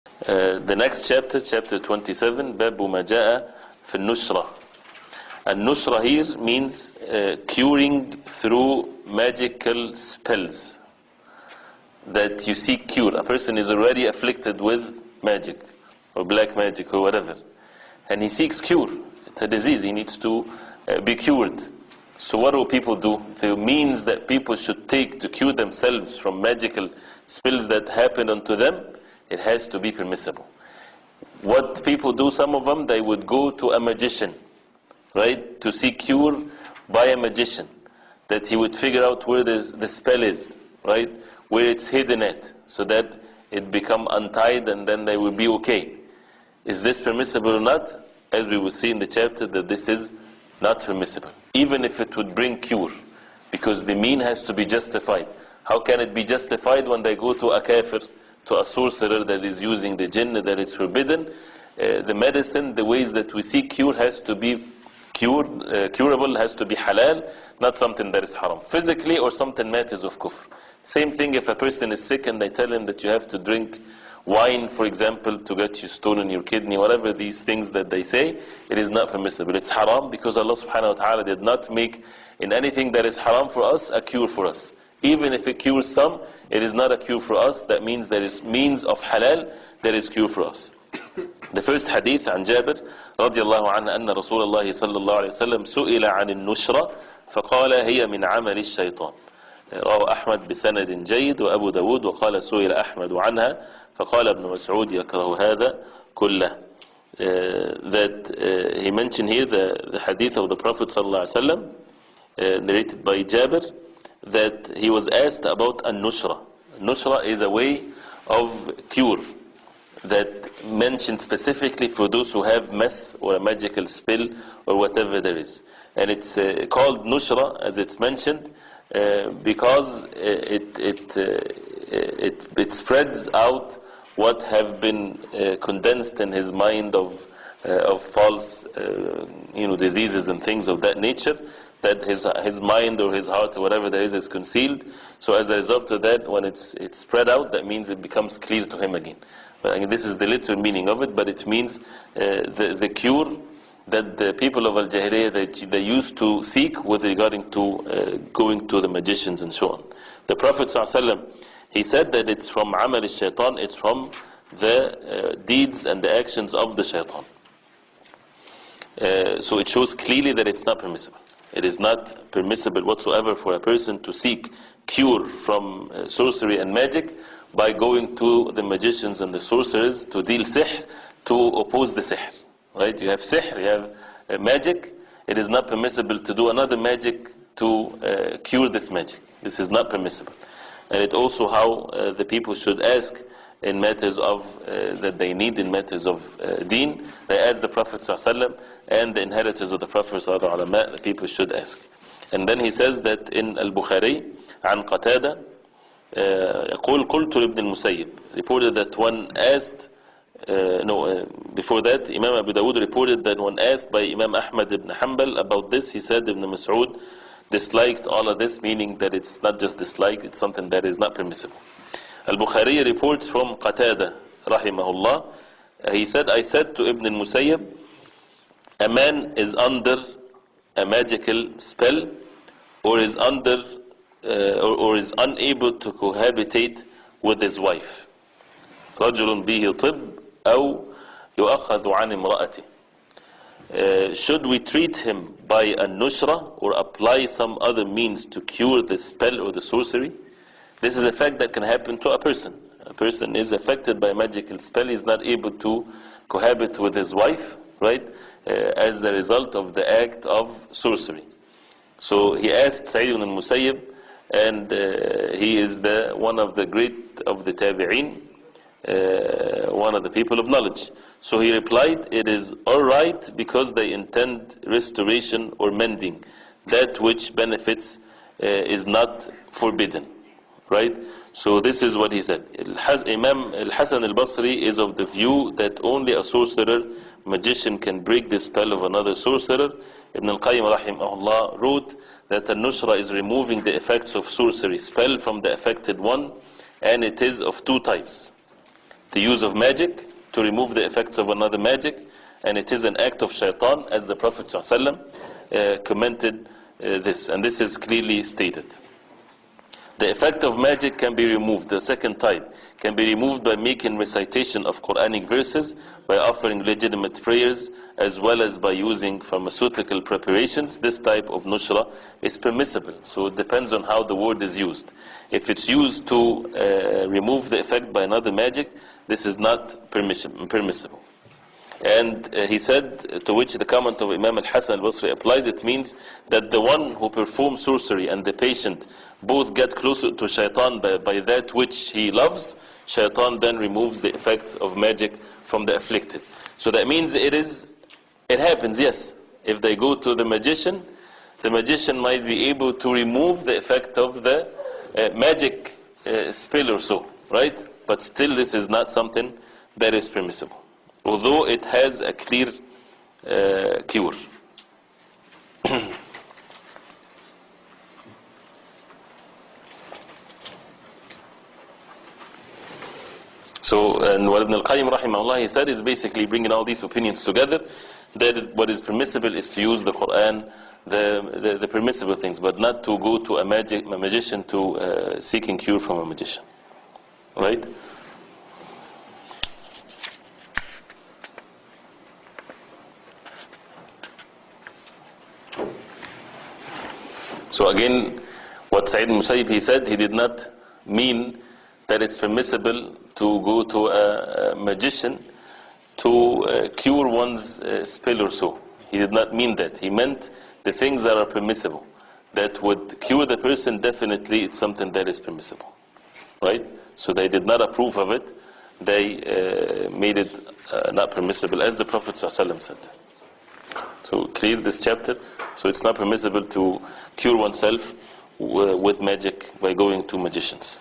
The next chapter, chapter 27, باب ما جاء في النشرة. النشرة here means curing through magical spells. That you seek cure. A person is already afflicted with magic or black magic or whatever, and he seeks cure. It's a disease, he needs to be cured. So what do people do? The means that people should take to cure themselves from magical spells that happen unto them, it has to be permissible. What people do, some of them, they would go to a magician, right, to seek cure by a magician, that he would figure out where the spell is, right, where it's hidden at, so that it become untied and then they will be okay. Is this permissible or not? As we will see in the chapter, that this is not permissible, even if it would bring cure, because the mean has to be justified. How can it be justified when they go to a kafir, to a sorcerer that is using the jinn, that is forbidden? The medicine, the ways that we seek cure has to be curable, has to be halal, not something that is haram, physically or something matters of kufr. Same thing if a person is sick and they tell him that you have to drink wine, for example, to get you stone in your kidney, whatever these things that they say, it is not permissible. It's haram because Allah subhanahu wa ta'ala did not make in anything that is haram for us a cure for us. Even if it cures some, it is not a cure for us. That means there is means of halal that is cure for us. The first hadith عن جابر رضي الله عنه أن رسول الله صلى الله عليه وسلم سئل عن النشرة فقال هي من عمل الشيطان. رواه أحمد بسند جيد وأبو داود وقال سئل أحمد عنها فقال ابن مسعود يكره هذا كله. That he mentioned here the hadith of the Prophet صلى الله عليه وسلم narrated by Jabir, that he was asked about an-nushra. Nushra is a way of cure that mentioned specifically for those who have mess or a magical spell or whatever there is. And it's called nushra, as it's mentioned, because it spreads out what have been condensed in his mind of false diseases and things of that nature, that his mind or his heart or whatever there is concealed. So as a result of that, when it's spread out, that means it becomes clear to him again. But again, this is the literal meaning of it, but it means the cure that the people of Al-Jahiliyyah they used to seek with regarding to going to the magicians and so on. The Prophet ﷺ, he said that it's from amal al-shaytan, it's from the deeds and the actions of the shaitan. So it shows clearly that it's not permissible. It is not permissible whatsoever for a person to seek cure from sorcery and magic by going to the magicians and the sorcerers to deal sihr, to oppose the sihr. Right? You have sihr, you have magic. It is not permissible to do another magic to cure this magic. This is not permissible. And it also how the people should ask in matters of that they need in matters of deen. They ask the Prophet ﷺ and the inheritors of the Prophet ﷺ, the people should ask. And then he says that in Al-Bukhari عن قتادة يقول قلت لابن المسيب, reported that one asked before that Imam Abu Dawud reported that when asked by Imam Ahmad ibn Hanbal about this, he said Ibn Mas'ud disliked all of this, meaning that it's not just dislike, it's something that is not permissible. Al-Bukhari reports from Qatada rahimahullah, he said, I said to Ibn al-Musayyib, a man is under a magical spell or is under or is unable to cohabitate with his wife. رجل به طب أو يؤخذ عن امرأته. Should we treat him by a nushra or apply some other means to cure the spell or the sorcery? This is a fact that can happen to a person. A person is affected by a magical spell, he is not able to cohabit with his wife, right, as a result of the act of sorcery. So he asked Sa'id ibn al-Musayyib, and he is one of the great of the tabi'een, one of the people of knowledge. So he replied, it is alright because they intend restoration or mending. That which benefits is not forbidden. Right? So this is what he said. Imam Al-Hasan Al-Basri is of the view that only a sorcerer, magician can break the spell of another sorcerer. Ibn Al-Qayyim rahimahullah wrote that al-nushra is removing the effects of sorcery spell from the affected one, and it is of two types. the use of magic to remove the effects of another magic, and it is an act of shaitan, as the Prophet ﷺ commented this, and this is clearly stated. The effect of magic can be removed, the second type, can be removed by making recitation of Quranic verses, by offering legitimate prayers, as well as by using pharmaceutical preparations. This type of nushra is permissible, so it depends on how the word is used. If it's used to remove the effect by another magic, this is not permissible. And he said, to which the comment of Imam al-Hasan al-Basri applies, it means that the one who performs sorcery and the patient both get closer to shaitan by that which he loves. Shaitan then removes the effect of magic from the afflicted. So that means it happens, yes. If they go to the magician might be able to remove the effect of the magic spell or so, right? But still this is not something that is permissible, although it has a clear cure. So, and what Ibn al-Qayyim rahimahullah, he said, is basically bringing all these opinions together, that what is permissible is to use the Quran, the permissible things, but not to go to a magician to seeking cure from a magician. Right? So again, what Sa'id al-Musayyib, he said, he did not mean that it's permissible to go to a magician to cure one's spell or so. He did not mean that. He meant the things that are permissible, that would cure the person. Definitely it's something that is permissible, right? So they did not approve of it. They made it not permissible, as the Prophet ﷺ said. So clear this chapter. So it's not permissible to cure oneself with magic by going to magicians.